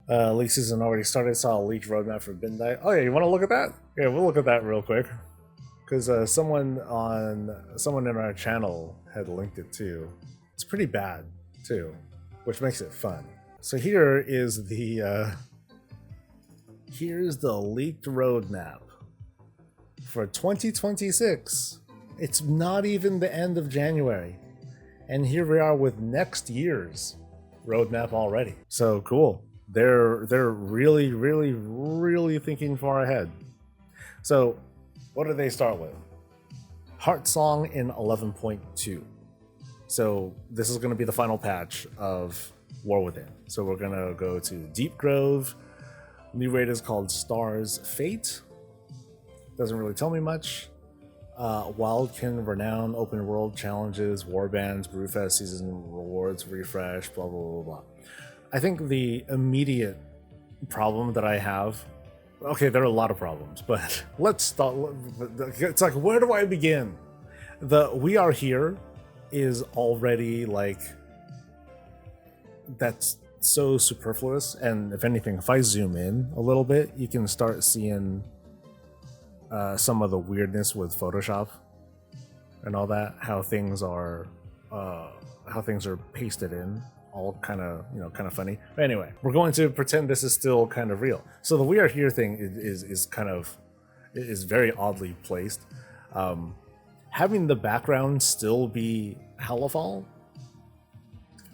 Leak season already started. Saw a leaked roadmap for Bindai. Oh yeah, you want to look at that? Yeah, we'll look at that real quick. Because someone in our channel had linked it too. It's pretty bad too, which makes it fun. So here is the here's the leaked roadmap for 2026. It's not even the end of January, and here we are with next year's roadmap already. So cool. They're really thinking far ahead. So what do they start with? Heart Song in 11.2. So this is going to be the final patch of War Within. So we're going to go to Deep Grove. New raid is called Star's Fate. Doesn't really tell me much. Wildkin Renown, open world challenges, warbands, Brewfest season rewards, refresh, blah blah blah blah. I think the immediate problem that I have, okay, there are a lot of problems, but let's start. It's like, where do I begin? The "We Are Here" is already like, that's so superfluous. And if anything, if I zoom in a little bit, you can start seeing some of the weirdness with Photoshop and all that, how things are pasted in, all kind of funny. But anyway, we're going to pretend this is still kind of real. So the "We Are Here" thing is very oddly placed. Having the background still be Halifal,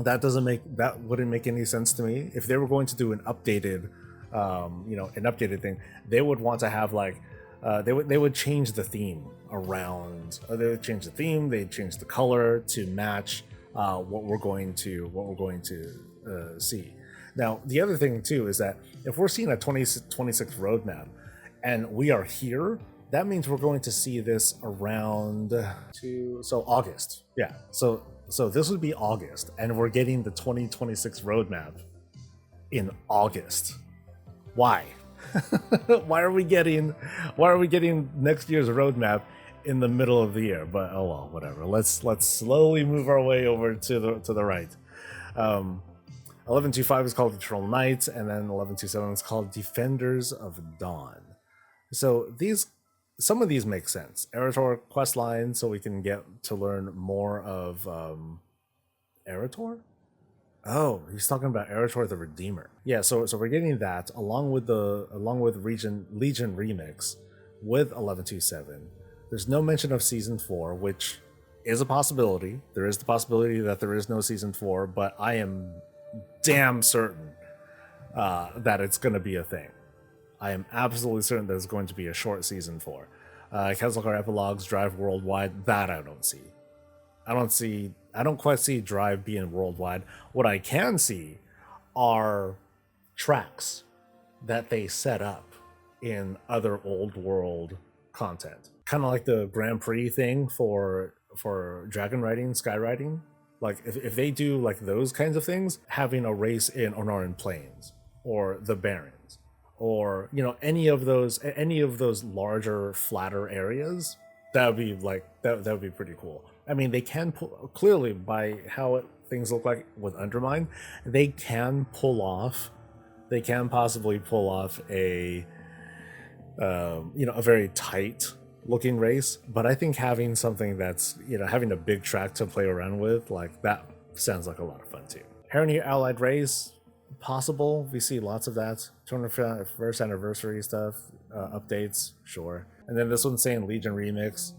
that wouldn't make any sense to me. If they were going to do an updated thing, they would want to have like they would change the theme around. They would change the theme. They'd change the color to match what we're going to see. Now, the other thing too is that if we're seeing a 2026 roadmap, and "We Are Here," that means we're going to see this around August. Yeah. So this would be August, and we're getting the 2026 roadmap in August. Why? Why are we getting next year's roadmap in the middle of the year? But oh well, whatever. Let's slowly move our way over to the right. 11.25 is called Eternal Nights, and then 11.27 is called Defenders of Dawn. So some of these make sense. Eretor quest line, so we can get to learn more of Eretor. Oh, he's talking about Eretor the Redeemer. Yeah, so we're getting that along with Legion Remix with 11.27. There's no mention of season 4, which is a possibility. There is the possibility that there is no season 4, but I am damn certain that it's going to be a thing. I am absolutely certain that it's going to be a short season 4. Kazakar epilogues, Drive worldwide, that I don't see. I don't quite see Drive being worldwide. What I can see are tracks that they set up in other old world content. Kind of like the Grand Prix thing for dragon riding, sky riding. Like if they do like those kinds of things, having a race in Onoran Plains or the Barrens, or any of those larger, flatter areas, that would be pretty cool. I mean, they can clearly, by how things look like with Undermine, they can possibly pull off a very tight looking race. But I think having something that's having a big track to play around with, like, that sounds like a lot of fun too. Harony Allied race, possible. We see lots of that. 21st anniversary stuff, updates, sure. And then this one's saying Legion Remix.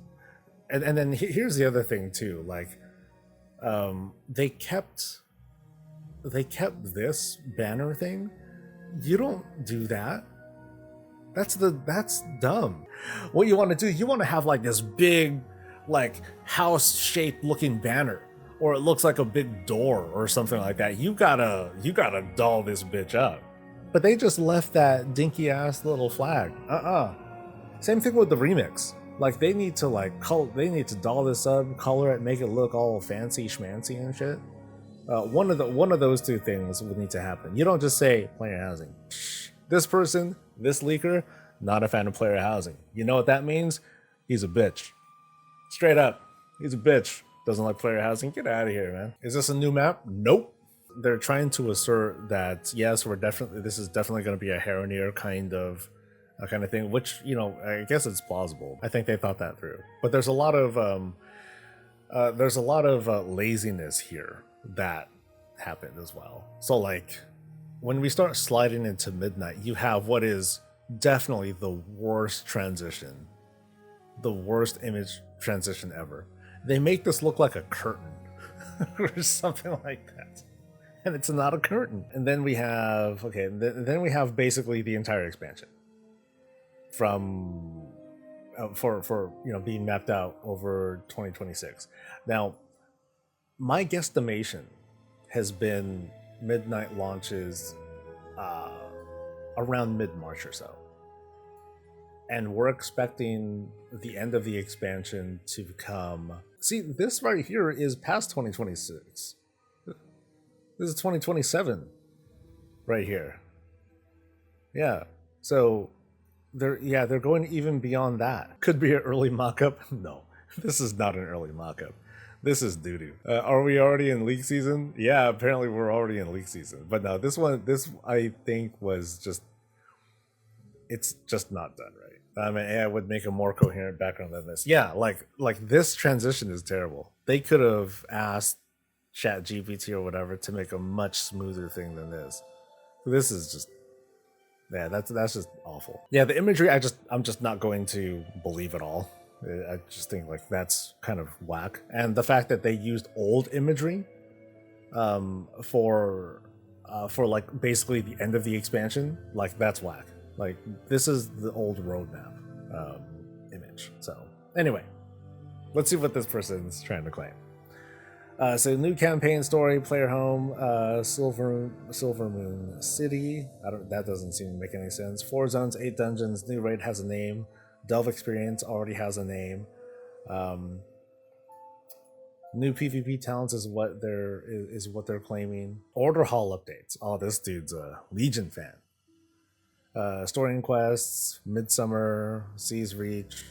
And then here's the other thing too, like they kept this banner thing. You don't do that. That's dumb. What you want to do, you want to have like this big, like, house shaped looking banner, or it looks like a big door or something like that. You gotta doll this bitch up. But they just left that dinky ass little flag. Same thing with the remix. Like, they need to doll this up, color it, make it look all fancy schmancy and shit. One of those two things would need to happen. You don't just say player housing. This person, this leaker, not a fan of player housing. You know what that means? He's a bitch. Straight up, he's a bitch. Doesn't like player housing. Get out of here, man. Is this a new map? Nope. they're trying to assert that yes, this is definitely going to be a Haronier kind of thing, which, you know, I guess it's plausible. I think they thought that through. But there's a lot of laziness here that happened as well. So like when we start sliding into midnight, you have what is definitely the worst transition, the worst image transition ever. They make this look like a curtain or something like that, and it's not a curtain. And then we have then we have basically the entire expansion from for you know, being mapped out over 2026. Now, my guesstimation has been midnight launches around mid-March or so, and we're expecting the end of the expansion to come. See, this right here is past 2026. This is 2027 right here. Yeah, so they're going even beyond that. Could be an early mock-up. No, this is not an early mock-up. This is doo-doo. Are we already in leak season? Yeah, apparently we're already in leak season. But no, this I think was just, it's just not done right. I mean, I would make a more coherent background than this. Yeah, like this transition is terrible. They could have asked Chat GPT or whatever to make a much smoother thing than this. This is just, yeah, that's just awful. Yeah, the imagery, I'm just not going to believe at all. I just think like that's kind of whack. And the fact that they used old imagery for like basically the end of the expansion, like that's whack. Like this is the old roadmap image. So anyway, let's see what this person's trying to claim. So new campaign story, player home, Silver Moon City. That doesn't seem to make any sense. 4 zones, 8 dungeons. New raid has a name. Delve experience already has a name. New PvP talents is what they're claiming. Order hall updates. Oh, this dude's a Legion fan. Story and quests, Midsummer, Seas Reach.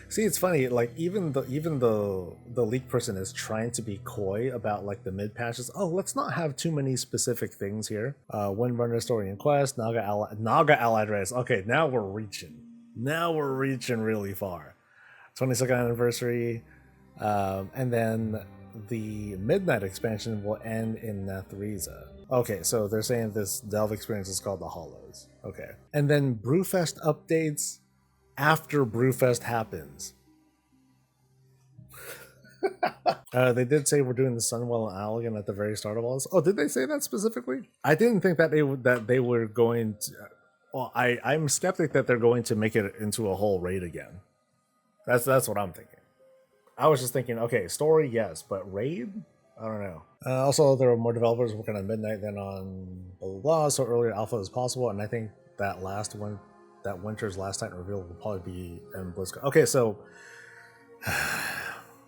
See, it's funny. Like even the leak person is trying to be coy about like the mid patches. Oh, let's not have too many specific things here. Windrunner, Story and Quest, Naga Allied Race. Okay, now we're reaching. Now we're reaching really far. 22nd anniversary, and then the Midnight expansion will end in Nathriza. Okay, so they're saying this Delve experience is called the Hollows. Okay, and then Brewfest updates after Brewfest happens. They did say we're doing the Sunwell and Allegan at the very start of all this. Oh, did they say that specifically? I didn't think that they were going to. Well, I'm skeptic that they're going to make it into a whole raid again. That's what I'm thinking. I was just thinking, okay, story, yes, but raid? I don't know. Also, there are more developers working on Midnight than on blah, blah, blah, so earlier alpha is possible, and I think that last one, that Winter's Last Titan reveal will probably be in BlizzCon. Okay, so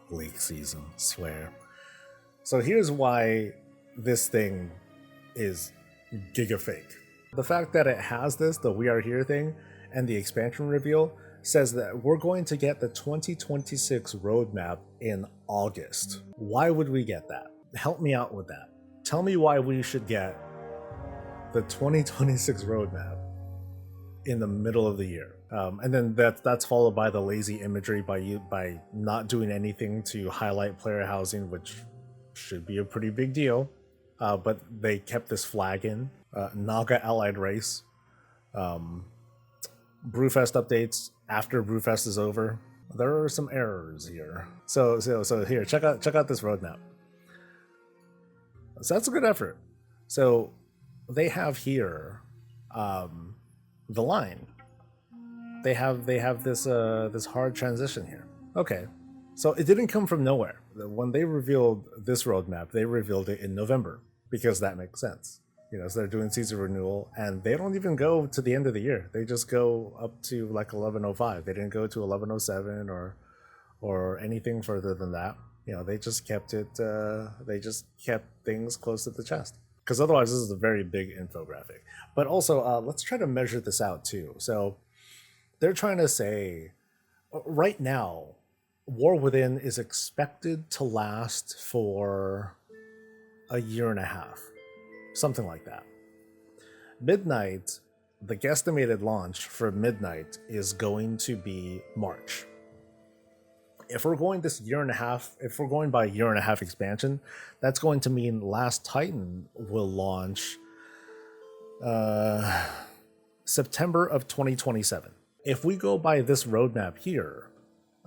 leak season, swear. So here's why this thing is giga fake. The fact that it has this, the We Are Here thing, and the expansion reveal says that we're going to get the 2026 roadmap in August. Why would we get that? Help me out with that. Tell me why we should get the 2026 roadmap in the middle of the year. And then that's followed by the lazy imagery by not doing anything to highlight player housing, which should be a pretty big deal. But they kept this flag in. Naga Allied Race. Brewfest updates after Brewfest is over. There are some errors here. So here, check out this roadmap. So that's a good effort. So they have here the line. They have this hard transition here. Okay. So it didn't come from nowhere. When they revealed this roadmap, they revealed it in November because that makes sense. You know, so they're doing season renewal, and they don't even go to the end of the year. They just go up to like 1105. They didn't go to 1107 or anything further than that. You know, they just kept it. They just kept things close to the chest, because otherwise this is a very big infographic. But also, let's try to measure this out too. So they're trying to say right now, War Within is expected to last for a year and a half. something like that. Midnight, the guesstimated launch for Midnight is going to be March. If we're going this year and a half, if we're going by year and a half expansion, that's going to mean Last Titan will launch September of 2027. If we go by this roadmap here,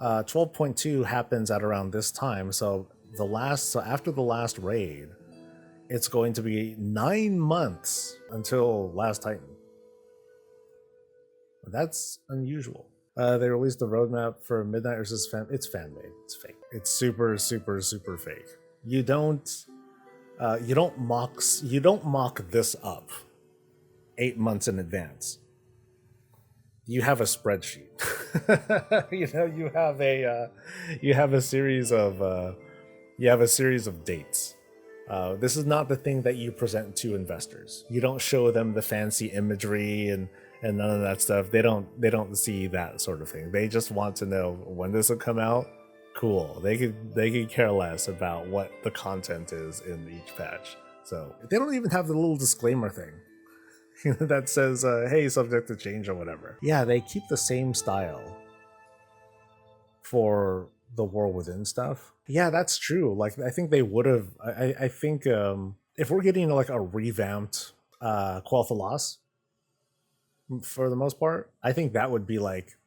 12.2 happens at around this time. So after the last raid, it's going to be 9 months until Last Titan. That's unusual. They released the roadmap for Midnight versus it's fan made. It's fake. It's super, super, super fake. You don't mock this up 8 months in advance. You have a spreadsheet. You have a series of dates. This is not the thing that you present to investors. You don't show them the fancy imagery and none of that stuff. They don't see that sort of thing. They just want to know when this will come out. Cool. They could care less about what the content is in each patch. So they don't even have the little disclaimer thing that says, hey, subject to change or whatever. Yeah, they keep the same style for the War Within stuff. Yeah, that's true. Like, I think they would have. I think if we're getting like a revamped Quel'Tha Loss, for the most part, I think that would be like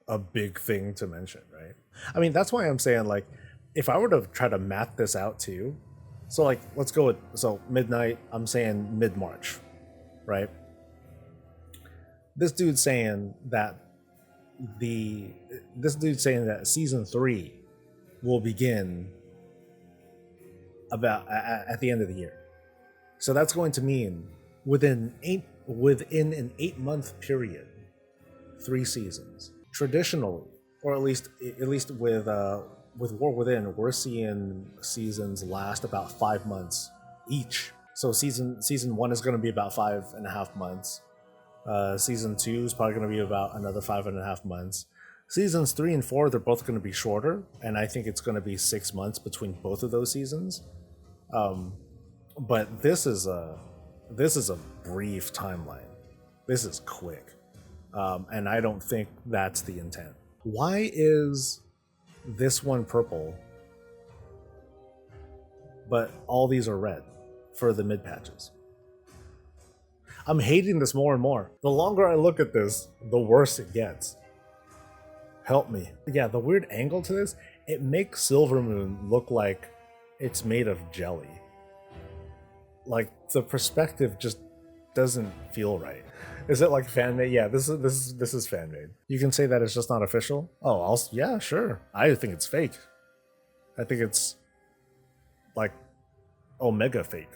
a big thing to mention, right? I mean, that's why I'm saying, like, if I were to try to map this out too, so like, let's go with, so Midnight, I'm saying mid-March, right? This dude's saying that season 3 will begin about at the end of the year. So that's going to mean within an 8-month period, 3 seasons. Traditionally, or at least with War Within, we're seeing seasons last about 5 months each. So season 1 is going to be about 5.5 months. Season 2 is probably going to be about another 5.5 months. Seasons 3 and 4, they're both going to be shorter, and I think it's going to be 6 months between both of those seasons. But this is a brief timeline. This is quick, and I don't think that's the intent. Why is this one purple, but all these are red for the mid patches? I'm hating this more and more. The longer I look at this, the worse it gets. Help me. Yeah, the weird angle to this, it makes Silvermoon look like it's made of jelly. Like, the perspective just doesn't feel right. Is it like fan made? Yeah, this is fan made. You can say that it's just not official. Oh, yeah, sure. I think it's fake. I think it's like Omega fake.